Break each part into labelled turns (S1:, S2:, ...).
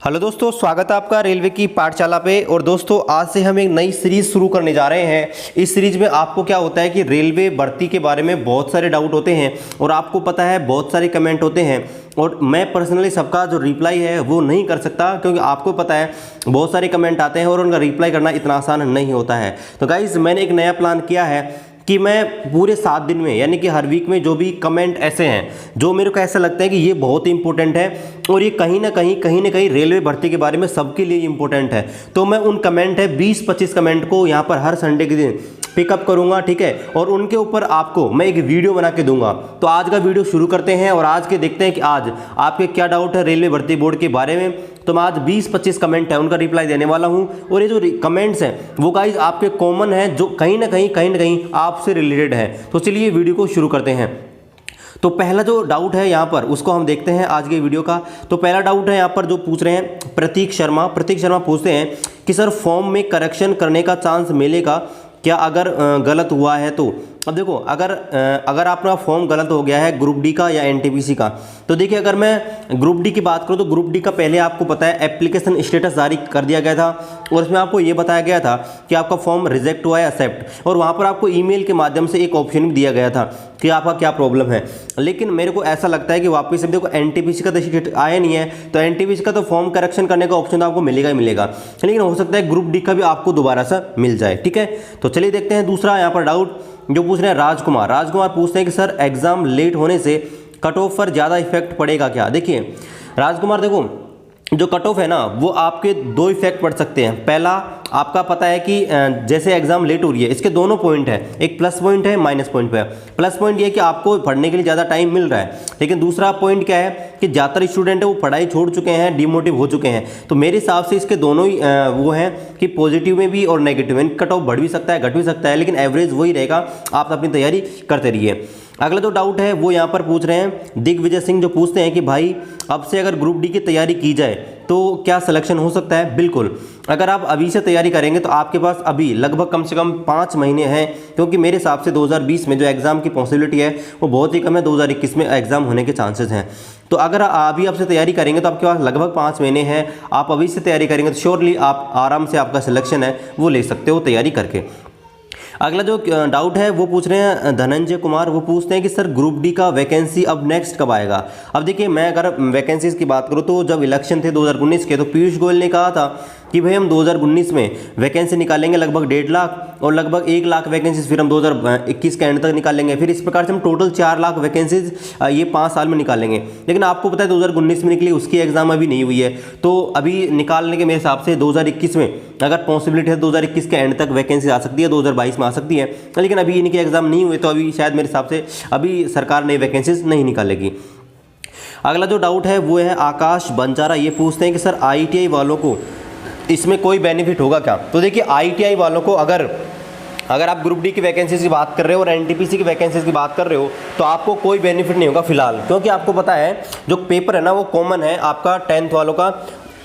S1: Hello दोस्तों, स्वागत है आपका रेलवे की पाठशाला पे। और दोस्तों आज से हम एक नई सीरीज़ शुरू करने जा रहे हैं। इस सीरीज़ में आपको क्या होता है कि रेलवे भर्ती के बारे में बहुत सारे डाउट होते हैं और आपको पता है बहुत सारे कमेंट होते हैं और मैं पर्सनली सबका जो रिप्लाई है वो नहीं कर सकता, क्योंकि आपको पता है बहुत सारे कमेंट आते हैं और उनका रिप्लाई करना इतना आसान नहीं होता है। तो गाइज़ मैंने एक नया प्लान किया है कि मैं पूरे 7 दिन में, यानी कि हर वीक में जो भी कमेंट ऐसे हैं जो मेरे को ऐसा लगता है कि ये बहुत ही इंपॉर्टेंट है और ये कहीं ना कहीं रेलवे भर्ती के बारे में सबके लिए इंपॉर्टेंट है, तो मैं उन कमेंट है 20-25 कमेंट को यहाँ पर हर संडे के दिन पिकअप करूंगा, ठीक है। और उनके ऊपर आपको मैं एक वीडियो बना के दूंगा। तो आज का वीडियो शुरू करते हैं और आज के देखते हैं कि आज आपके क्या डाउट है रेलवे भर्ती बोर्ड के बारे में। तो मैं आज 20-25 कमेंट है उनका रिप्लाई देने वाला हूं और ये जो कमेंट्स हैं वो गाइज आपके कॉमन है, जो कहीं ना कहीं आपसे रिलेटेड है। तो चलिए वीडियो को शुरू करते हैं। तो पहला जो डाउट है यहाँ पर उसको हम देखते हैं आज के वीडियो का। तो पहला डाउट है यहाँ पर जो पूछ रहे हैं प्रतीक शर्मा पूछते हैं कि सर फॉर्म में करेक्शन करने का चांस मिलेगा क्या अगर गलत हुआ है तो। अब देखो, अगर आपका फॉर्म गलत हो गया है ग्रुप डी का या एनटीपीसी का, तो देखिए अगर मैं ग्रुप डी की बात करूँ तो ग्रुप डी का पहले आपको पता है एप्लीकेशन स्टेटस जारी कर दिया गया था और उसमें आपको ये बताया गया था कि आपका फॉर्म रिजेक्ट हुआ है एक्सेप्ट, और वहाँ पर आपको ईमेल के माध्यम से एक ऑप्शन भी दिया गया था कि आपका क्या प्रॉब्लम है। लेकिन मेरे को ऐसा लगता है कि वापस से देखो एनटीपीसी का तो स्टेटस आया नहीं है, तो एनटीपीसी का तो फॉर्म करेक्शन करने का ऑप्शन तो आपको मिलेगा ही मिलेगा, लेकिन हो सकता है ग्रुप डी का भी आपको दोबारा से मिल जाए, ठीक है। तो चलिए देखते हैं दूसरा यहाँ पर डाउट जो पूछ रहे हैं राजकुमार पूछते हैं कि सर एग्जाम लेट होने से कट ऑफ पर ज़्यादा इफेक्ट पड़ेगा क्या। देखिए राजकुमार, देखो जो कट ऑफ है ना वो आपके दो इफेक्ट पड़ सकते हैं। पहला आपका पता है कि जैसे एग्जाम लेट हो रही है, इसके दोनों पॉइंट है, एक प्लस पॉइंट है माइनस पॉइंट पे। प्लस पॉइंट ये है कि आपको पढ़ने के लिए ज़्यादा टाइम मिल रहा है, लेकिन दूसरा पॉइंट क्या है कि ज़्यादातर स्टूडेंट है वो पढ़ाई छोड़ चुके हैं, डिमोटिव हो चुके हैं। तो मेरे हिसाब से इसके दोनों ही वो हैं कि पॉजिटिव में भी और नेगेटिव में कट ऑफ बढ़ भी सकता है घट भी सकता है, लेकिन एवरेज वही रहेगा। आप अपनी तैयारी करते रहिए। अगला जो डाउट है वो यहाँ पर पूछ रहे हैं दिग्विजय सिंह, जो पूछते हैं कि भाई अब से अगर ग्रुप डी की तैयारी की जाए तो क्या सिलेक्शन हो सकता है। बिल्कुल, अगर आप अभी से तैयारी करेंगे तो आपके पास अभी लगभग कम से कम 5 महीने हैं, क्योंकि मेरे हिसाब से 2020 में जो एग्ज़ाम की पॉसिबिलिटी है वो बहुत ही कम है, 2021 में एग्ज़ाम होने के चांसेस हैं। तो अगर अभी आपसे तैयारी करेंगे तो आपके पास लगभग 5 महीने हैं, आप अभी से तैयारी करेंगे तो श्योरली आप आराम से आपका सिलेक्शन है वो ले सकते हो तैयारी करके। अगला जो डाउट है वो पूछ रहे हैं धनंजय कुमार, वो पूछते हैं कि सर ग्रुप डी का वैकेंसी अब नेक्स्ट कब आएगा। अब देखिए मैं अगर वैकेंसीज की बात करूँ तो जब इलेक्शन थे 2019 के, तो पीयूष गोयल ने कहा था कि भाई हम 2019 में वैकेंसी निकालेंगे लगभग 1.5 लाख और लगभग 1 लाख वैकेंसीज फिर हम 2021 के एंड तक निकालेंगे। फिर इस प्रकार से हम टोटल 4 लाख वैकेंसीज ये 5 साल में निकालेंगे। लेकिन आपको पता है 2019 में निकली, उसकी एग्जाम अभी नहीं हुई है, तो अभी निकालने के मेरे हिसाब से 2021 में अगर पॉसिबिलिटी है 2021 के एंड तक वैकेंसी आ सकती है, 2022 में आ सकती है, लेकिन अभी इनके एग्जाम नहीं हुए तो अभी शायद मेरे हिसाब से अभी सरकार नई वैकेंसीज नहीं निकालेगी। अगला जो डाउट है वो है आकाश बंजारा, ये पूछते हैं कि सर ITI वालों को इसमें कोई बेनिफिट होगा क्या। तो देखिए ITI वालों को अगर आप ग्रुप डी की वैकेंसीज की बात कर रहे हो और एनटीपीसी की वैकेंसीज की बात कर रहे हो तो आपको कोई बेनिफिट नहीं होगा फिलहाल, क्योंकि आपको पता है जो पेपर है ना वो कॉमन है आपका 10th वालों का।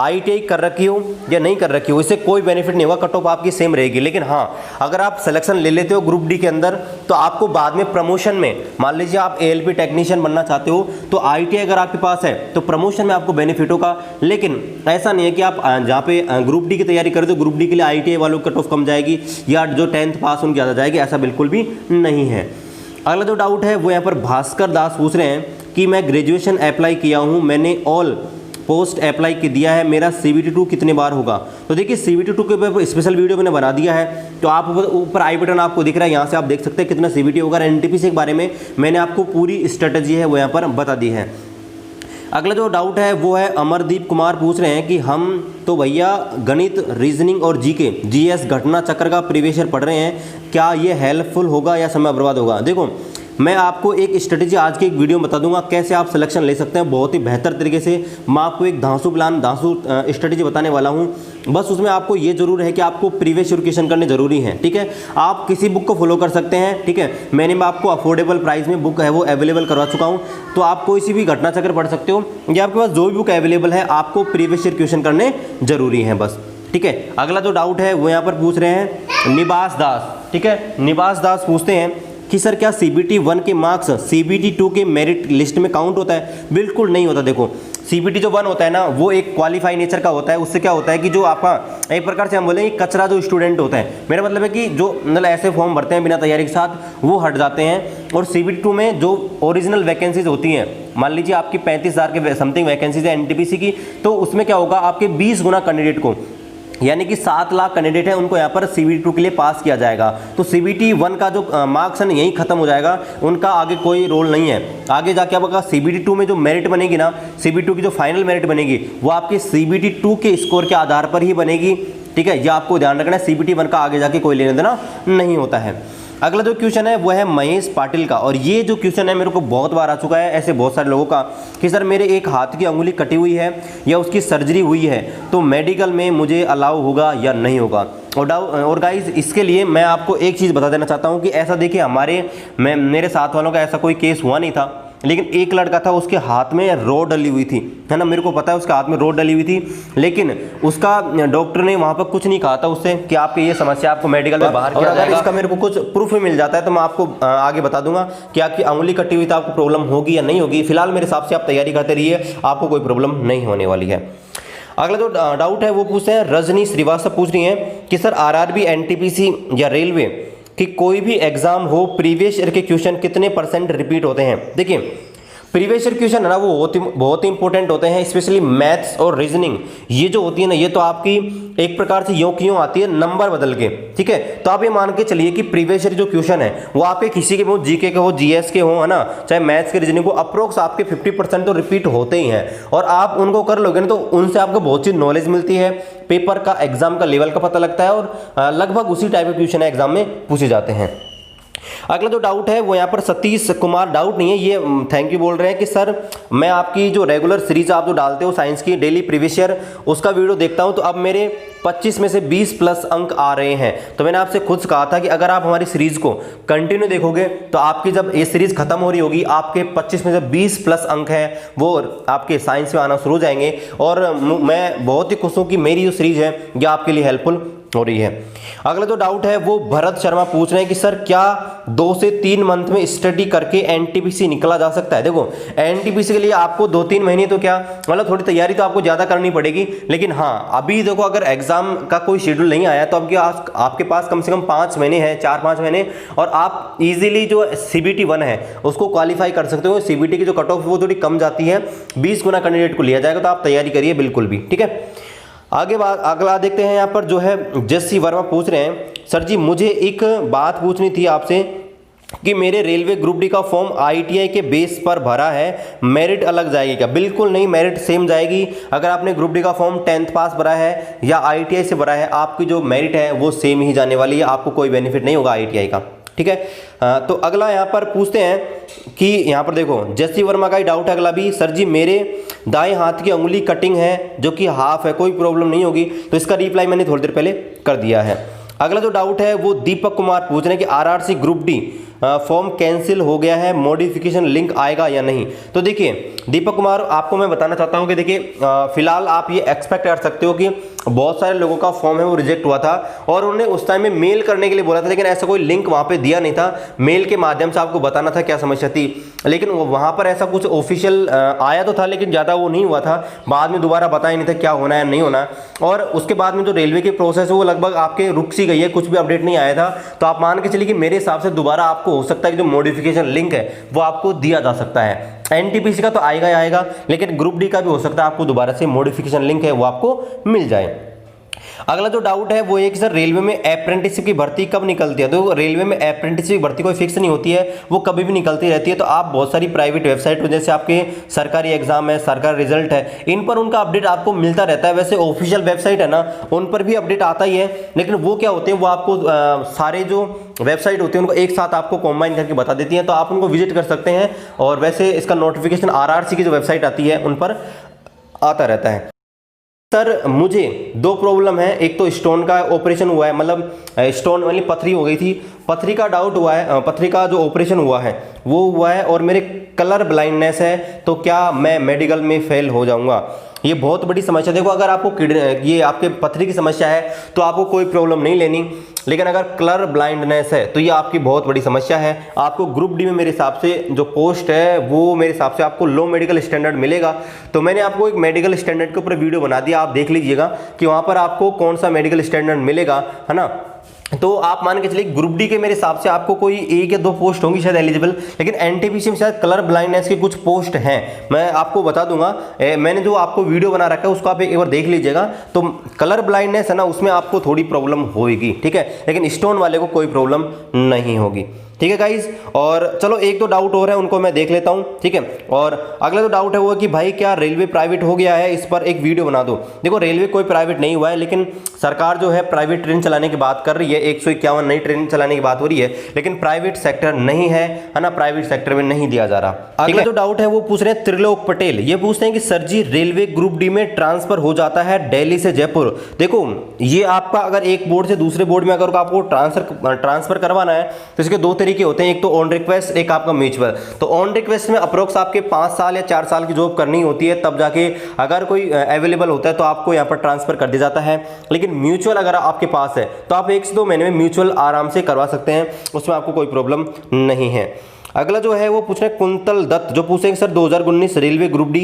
S1: ITI कर रखी हो या नहीं कर रखी हो इससे कोई बेनिफिट नहीं होगा, कट ऑफ आपकी सेम रहेगी। लेकिन हाँ, अगर आप सिलेक्शन ले लेते हो ग्रुप डी के अंदर तो आपको बाद में प्रमोशन में, मान लीजिए आप ALP टेक्नीशियन बनना चाहते हो तो ITI अगर आपके पास है तो प्रमोशन में आपको बेनिफिट होगा। लेकिन ऐसा नहीं है कि आप जहाँ पे ग्रुप डी की तैयारी कर रहे हो ग्रुप डी के लिए ITI वालों की कट ऑफ कम जाएगी या जो 10th पास उनकी ज़्यादा जाएगी, ऐसा बिल्कुल भी नहीं है। अगला जो डाउट है वो यहाँ पर भास्कर दास पूछ रहे हैं कि मैं ग्रेजुएशन अप्लाई किया हूँ, मैंने ऑल पोस्ट अप्लाई की दिया है, मेरा CBT 2 कितने बार होगा। तो देखिए CBT 2 के ऊपर स्पेशल वीडियो मैंने बना दिया है, तो आप ऊपर आई बटन आपको दिख रहा है, यहाँ से आप देख सकते हैं कितना CBT होगा। एनटीपीसी के बारे में मैंने आपको पूरी स्ट्रेटजी है वो यहाँ पर बता दी है। अगला जो डाउट है वो है अमरदीप कुमार पूछ रहे हैं कि हम तो भैया गणित, रीजनिंग और GK GS घटना चक्र का प्रीवियस ईयर पढ़ रहे हैं, क्या ये हेल्पफुल होगा या समय बर्बाद होगा। देखो मैं आपको एक स्ट्रेटेजी आज की एक वीडियो में बता दूंगा कैसे आप सिलेक्शन ले सकते हैं बहुत ही बेहतर तरीके से। मैं आपको एक धांसू स्ट्रेटेजी बताने वाला हूं, बस उसमें आपको ये जरूर है कि आपको प्रीवियस ईयर क्वेश्चन करने जरूरी है, ठीक है। आप किसी बुक को फॉलो कर सकते हैं, ठीक है। मैंने आपको अफोर्डेबल प्राइस में बुक है वो अवेलेबल करवा चुका हूँ, तो आप कोई सी भी घटना चक्र पढ़ सकते हो या आपके पास जो भी बुक अवेलेबल है आपको प्रीवियस ईयर क्वेश्चन करने जरूरी है बस, ठीक है। अगला जो डाउट है वो यहाँ पर पूछ रहे हैं निवास दास, ठीक है। निवास दास पूछते हैं कि सर क्या CBT 1 के मार्क्स CBT 2 के मेरिट लिस्ट में काउंट होता है? बिल्कुल नहीं होता। देखो CBT जो 1 होता है ना, वो एक क्वालिफाई नेचर का होता है। उससे क्या होता है कि जो आपका एक प्रकार से हम बोलेंगे कचरा जो स्टूडेंट होता है, मेरा मतलब है कि जो मतलब ऐसे फॉर्म भरते हैं बिना तैयारी के साथ, वो हट जाते हैं। और CBT 2 में जो ओरिजिनल वैकेंसीज होती हैं, मान लीजिए आपकी 35,000 के समथिंग वैकेंसीज है NTPC की, तो उसमें क्या होगा, आपके 20 गुना कैंडिडेट को, यानी कि 7 लाख कैंडिडेट है, उनको यहाँ पर CBT 2 के लिए पास किया जाएगा। तो CBT 1 का जो मार्क्स है यहीं खत्म हो जाएगा, उनका आगे कोई रोल नहीं है। आगे जाके आपका CBT 2 में जो मेरिट बनेगी ना, CBT 2 की जो फाइनल मेरिट बनेगी, वो आपके CBT 2 के स्कोर के आधार पर ही बनेगी। ठीक है, यह आपको ध्यान रखना है। CBT 1 का आगे जाके कोई लेना देना नहीं होता है। अगला जो क्वेश्चन है वो है महेश पाटिल का, और ये जो क्वेश्चन है मेरे को बहुत बार आ चुका है ऐसे बहुत सारे लोगों का, कि सर मेरे एक हाथ की अंगुली कटी हुई है या उसकी सर्जरी हुई है, तो मेडिकल में मुझे अलाउ होगा या नहीं होगा। और गाइस, इसके लिए मैं आपको एक चीज़ बता देना चाहता हूँ कि ऐसा देखिए मेरे साथ वालों का ऐसा कोई केस हुआ नहीं था, लेकिन एक लड़का था, उसके हाथ में रॉड डली हुई थी, है ना, मेरे को पता है उसके हाथ में रॉड डली हुई थी, लेकिन उसका डॉक्टर ने वहाँ पर कुछ नहीं कहा था उससे कि आपकी ये समस्या आपको मेडिकल में बाहर किया जाएगा। इसका मेरे को कुछ प्रूफ भी मिल जाता है तो मैं आपको आगे बता दूंगा कि आपकी अंगुली कटी हुई तो आपको प्रॉब्लम होगी या नहीं होगी। फिलहाल मेरे हिसाब से आप तैयारी करते रहिए, आपको कोई प्रॉब्लम नहीं होने वाली है। अगला जो डाउट है वो पूछते हैं रजनी श्रीवास्तव, पूछ रही हैं कि सर RRB NTPC या रेलवे कि कोई भी एग्जाम हो, प्रीवियस ईयर के क्वेश्चन कितने % रिपीट होते हैं? देखिए प्रीवियस ईयर क्वेश्चन है ना, वो बहुत ही इंपॉर्टेंट होते हैं, स्पेशली मैथ्स और रीजनिंग। ये जो होती है ना, ये तो आपकी एक प्रकार से यूं की यूं आती है नंबर बदल के। ठीक है, तो आप ये मान के चलिए कि प्रीवियस ईयर जो क्वेश्चन है वो आपके किसी के हो, GK के हो, GS के हो, है ना, चाहे मैथ्स के, रीजनिंग को, अप्रोक्स आपके 50% तो रिपीट होते ही हैं। और आप उनको कर लोगे ना तो उनसे आपको बहुत सी नॉलेज मिलती है, पेपर का, एग्जाम का लेवल का पता लगता है, और लगभग उसी टाइप के क्वेश्चन एग्जाम में पूछे जाते हैं। अगला जो डाउट है वो यहाँ पर सतीश कुमार, डाउट नहीं है ये, थैंक यू बोल रहे हैं कि सर मैं आपकी जो रेगुलर सीरीज आप जो डालते हो साइंस की डेली प्रीवियस ईयर, उसका वीडियो देखता हूँ, तो अब मेरे 25 में से 20 प्लस अंक आ रहे हैं। तो मैंने आपसे खुद कहा था कि अगर आप हमारी सीरीज को कंटिन्यू देखोगे तो आपकी जब ये सीरीज खत्म हो रही होगी, आपके 25 में से 20 प्लस अंक हैं वो आपके साइंस में आना शुरू हो जाएंगे। और मैं बहुत ही खुश हूँ कि मेरी जो सीरीज है ये आपके लिए हेल्पफुल हो रही है। अगला जो डाउट है वो भरत शर्मा पूछ रहे हैं कि सर क्या 2 से 3 मंथ में स्टडी करके NTPC निकला जा सकता है? देखो NTPC के लिए आपको 2-3 महीने तो क्या मतलब थोड़ी तैयारी तो आपको ज़्यादा करनी पड़ेगी, लेकिन हाँ अभी देखो अगर एग्जाम का कोई शेड्यूल नहीं आया तो आपके पास कम से कम 5 महीने हैं, 4-5 महीने, और आप इजीली जो CBT 1 है उसको क्वालिफाई कर सकते हो। CBT की जो कट ऑफ वो थोड़ी कम जाती है, 20 गुना कैंडिडेट को लिया जाएगा, तो आप तैयारी करिए बिल्कुल भी। ठीक है, अगला देखते हैं। यहाँ पर जो है जस्सी वर्मा पूछ रहे हैं, सर जी मुझे एक बात पूछनी थी आपसे कि मेरे रेलवे ग्रुप डी का फॉर्म ITI के बेस पर भरा है, मेरिट अलग जाएगी क्या? बिल्कुल नहीं, मेरिट सेम जाएगी। अगर आपने ग्रुप डी का फॉर्म 10th पास भरा है या ITI से भरा है, आपकी जो मेरिट है वो सेम ही जाने वाली है, आपको कोई बेनिफिट नहीं होगा ITI का। ठीक है, तो अगला यहाँ पर पूछते हैं कि यहाँ पर देखो जस्सी वर्मा का ही डाउट है अगला भी, सर जी मेरे दाएं हाथ की अंगुली कटिंग है जो कि हाफ है, कोई प्रॉब्लम नहीं होगी? तो इसका रिप्लाई मैंने थोड़ी देर पहले कर दिया है। अगला जो डाउट है वो दीपक कुमार पूछ रहे हैं कि RRC group D form cancel हो गया है, मॉडिफिकेशन लिंक आएगा या नहीं? तो देखिए दीपक कुमार, आपको मैं बताना चाहता हूं कि देखिए फिलहाल आप ये एक्सपेक्ट कर सकते हो कि बहुत सारे लोगों का फॉर्म है वो रिजेक्ट हुआ था और उन्होंने उस टाइम में मेल करने के लिए बोला था, लेकिन ऐसा कोई लिंक वहां पे दिया नहीं था। मेल के माध्यम से आपको बताना था क्या समस्या थी, लेकिन वहां पर ऐसा कुछ ऑफिशियल आया तो था, लेकिन ज़्यादा वो नहीं हुआ था। बाद में दोबारा बताया नहीं था क्या होना है नहीं होना, और उसके बाद में जो रेलवे की प्रोसेस है वो लगभग आपके रुक सी गई है, कुछ भी अपडेट नहीं आया था। तो आप मान के चलिए कि मेरे हिसाब से दोबारा आपको हो सकता है कि जो मॉडिफिकेशन लिंक है वो आपको दिया जा सकता है। NTPC का तो आएगा ही आएगा, लेकिन ग्रुप डी का भी हो सकता है आपको दोबारा से मॉडिफिकेशन लिंक है वो आपको मिल जाए। अगला जो डाउट है वो एक सर रेलवे में अप्रेंटिसशिप की भर्ती कब निकलती है? तो रेलवे में अप्रेंटिसशिप की भर्ती कोई फिक्स नहीं होती है, वो कभी भी निकलती रहती है। तो आप बहुत सारी प्राइवेट वेबसाइट हो, जैसे आपके सरकारी एग्जाम है, सरकारी रिजल्ट है, इन पर उनका अपडेट आपको मिलता रहता है। वैसे ऑफिशियल वेबसाइट है ना, उन पर भी अपडेट आता ही है, लेकिन वो क्या होते हैं, वो आपको सारे जो वेबसाइट होती है उनको एक साथ आपको कॉम्बाइन करके बता देती हैं, तो आप उनको विजिट कर सकते हैं। और वैसे इसका नोटिफिकेशन RRC की जो वेबसाइट आती है उन पर आता रहता है। सर मुझे 2 प्रॉब्लम है, एक तो स्टोन का ऑपरेशन हुआ है, मतलब स्टोन वाली पथरी हो गई थी, पथरी का डाउट हुआ है, पथरी का जो ऑपरेशन हुआ है वो हुआ है, और मेरे कलर ब्लाइंडनेस है, तो क्या मैं मेडिकल में फेल हो जाऊंगा? ये बहुत बड़ी समस्या। देखो अगर आपको ये आपके पथरी की समस्या है तो आपको कोई प्रॉब्लम नहीं लेनी, लेकिन अगर कलर ब्लाइंडनेस है तो ये आपकी बहुत बड़ी समस्या है। आपको ग्रुप डी में मेरे हिसाब से जो पोस्ट है वो मेरे हिसाब से आपको लो मेडिकल स्टैंडर्ड मिलेगा। तो मैंने आपको एक मेडिकल स्टैंडर्ड के ऊपर वीडियो बना दिया, आप देख लीजिएगा कि वहाँ पर आपको कौन सा मेडिकल स्टैंडर्ड मिलेगा, है ना। तो आप मान के चलिए ग्रुप डी के मेरे हिसाब से आपको कोई 1 या 2 पोस्ट होंगी शायद एलिजिबल, लेकिन एनटीपीसी में शायद कलर ब्लाइंडनेस के कुछ पोस्ट हैं, मैं आपको बता दूंगा। मैंने जो आपको वीडियो बना रखा है उसको आप एक बार देख लीजिएगा। तो कलर ब्लाइंडनेस है ना, उसमें आपको थोड़ी प्रॉब्लम होगी, ठीक है, लेकिन स्टोन वाले को कोई प्रॉब्लम नहीं होगी, ठीक है गाइज। और चलो एक दो डाउट और है उनको मैं देख लेता हूं, ठीक है। और अगला जो डाउट है वो है कि भाई क्या रेलवे प्राइवेट हो गया है, इस पर एक वीडियो बना दो। देखो रेलवे कोई प्राइवेट नहीं हुआ है, लेकिन सरकार जो है प्राइवेट ट्रेन चलाने की बात कर रही है, 151 नई ट्रेन चलाने की बात हो रही है, लेकिन प्राइवेट सेक्टर नहीं है ना, प्राइवेट सेक्टर में नहीं दिया जा रहा। अगला जो डाउट है वो पूछ रहे हैं त्रिलोक पटेल, ये पूछते हैं कि सर जी रेलवे ग्रुप डी में ट्रांसफर हो जाता है दिल्ली से जयपुर। देखो ये आपका अगर एक बोर्ड से दूसरे बोर्ड में अगर आपको ट्रांसफर करवाना है तो इसके 2 तरीके होते हैं, एक तो ऑन रिक्वेस्ट, एक आपका म्यूचुअल। तो ऑन रिक्वेस्ट में अप्रोक्स आपके 5 साल या 4 साल की जॉब करनी होती है, तब जाके अगर कोई अवेलेबल होता है तो आपको यहाँ पर ट्रांसफर कर दिया जाता है। लेकिन म्यूचुअल अगर आपके पास है तो आप 1 से 2 महीने में म्यूचुअल आराम से करवा सकते हैं, उसमें आपको कोई प्रॉब्लम नहीं है। अगला जो है वो पूछ रहे हैं कुंतल दत्त, जो पूछेंगे sir 2019 railway group D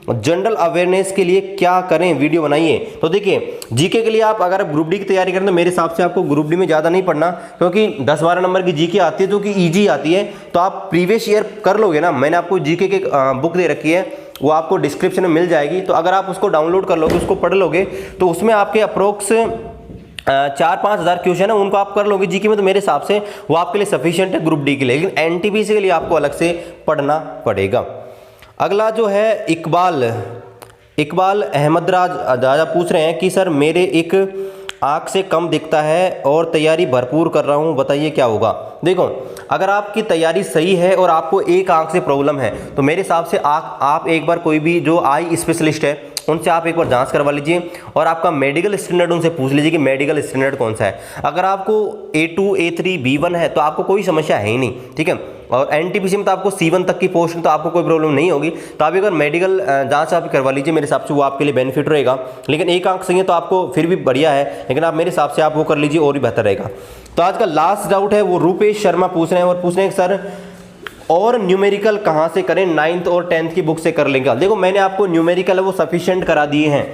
S1: general awareness के लिए क्या करें, वीडियो बनाइए। तो देखिए जीके के लिए आप अगर ग्रुप डी की तैयारी करें तो मेरे हिसाब से आपको ग्रुप डी में ज़्यादा नहीं पढ़ना, क्योंकि 10-12 नंबर की जीके आती है जो कि ईजी आती है, तो आप प्रीवियस ईयर कर लोगे ना। मैंने आपको जीके की बुक दे रखी है, वो आपको डिस्क्रिप्शन में मिल जाएगी, तो अगर आप उसको डाउनलोड कर लोगे, उसको पढ़ लोगे, तो उसमें आपके अप्रोक्स 4-5 हज़ार क्वेश्चन है, उनको आप कर लोगे जीके में, तो मेरे हिसाब से वो आपके लिए सफिशिएंट है ग्रुप डी के लिए। लेकिन एनटीपीसी के लिए आपको अलग से पढ़ना पड़ेगा। अगला जो है इकबाल अहमद राजा पूछ रहे हैं कि सर मेरे एक आँख से कम दिखता है और तैयारी भरपूर कर रहा हूँ, बताइए क्या होगा। देखो अगर आपकी तैयारी सही है और आपको एक आँख से प्रॉब्लम है तो मेरे हिसाब से आप एक बार कोई भी जो आई स्पेशलिस्ट है उनसे आप एक बार जांच करवा लीजिए और आपका मेडिकल स्टैंडर्ड उनसे पूछ लीजिए कि मेडिकल स्टैंडर्ड कौन सा है। अगर आपको A2, A3, B1 है तो आपको कोई समस्या है ही नहीं, ठीक है। और एनटीपीसी में तो आपको C1 तक की पोस्ट तो आपको कोई प्रॉब्लम नहीं होगी, तो आप एक बार मेडिकल जांच आप करवा लीजिए, मेरे हिसाब से वो आपके लिए बेनिफिट रहेगा। लेकिन एक आंख सही है तो आपको फिर भी बढ़िया है, लेकिन आप मेरे हिसाब से आप वो कर लीजिए और भी बेहतर रहेगा। तो आज का लास्ट डाउट है वो रूपेश शर्मा पूछ रहे हैं और पूछ रहे हैं सर और न्यूमेरिकल कहाँ से करें, 9th और 10th की बुक से कर लेंगे। देखो मैंने आपको न्यूमेरिकल है वो सफिशिएंट करा दिए हैं,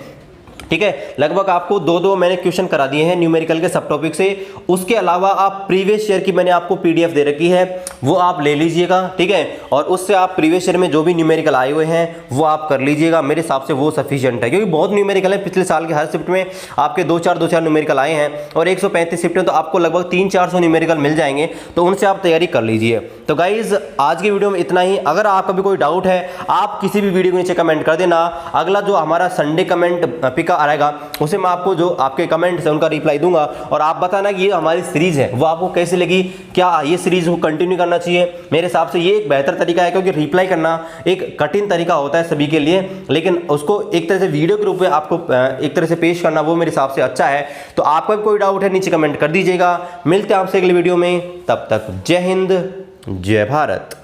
S1: ठीक है, लगभग आपको 2 मैंने क्वेश्चन करा दिए हैं न्यूमेरिकल के सब टॉपिक से। उसके अलावा आप प्रीवियस ईयर की मैंने आपको पीडीएफ दे रखी है, वो आप ले लीजिएगा, ठीक है, और उससे आप प्रीवियस ईयर में जो भी न्यूमेरिकल आए हुए हैं वो आप कर लीजिएगा। मेरे हिसाब से वो सफिशिएंट है, क्योंकि बहुत न्यूमेरिकल है, पिछले साल के हर शिफ्ट में आपके 2-4 न्यूमेरिकल आए हैं और 135 शिफ्ट में तो आपको लगभग 300-400 न्यूमेरिकल मिल जाएंगे, तो उनसे आप तैयारी कर लीजिए। तो गाइज आज की वीडियो में इतना ही। अगर आपका भी कोई डाउट है आप किसी भी वीडियो के नीचे कमेंट कर देना। अगला जो हमारा संडे कमेंट पिक आएगा उसे मैं आपको जो आपके कमेंट्स है उनका रिप्लाई दूंगा, और आप बताना कि ये हमारी सीरीज है वो आपको कैसी लगी, क्या ये सीरीज को कंटिन्यू करना चाहिए। मेरे हिसाब से ये एक बेहतर तरीका है, क्योंकि रिप्लाई करना एक कठिन तरीका होता है सभी के लिए, लेकिन उसको एक तरह से वीडियो के रूप में आपको एक तरह से पेश करना वो मेरे हिसाब से अच्छा है। तो आपका भी कोई डाउट है नीचे कमेंट कर दीजिएगा। मिलते हैं आपसे अगले वीडियो में, तब तक जय हिंद जय भारत।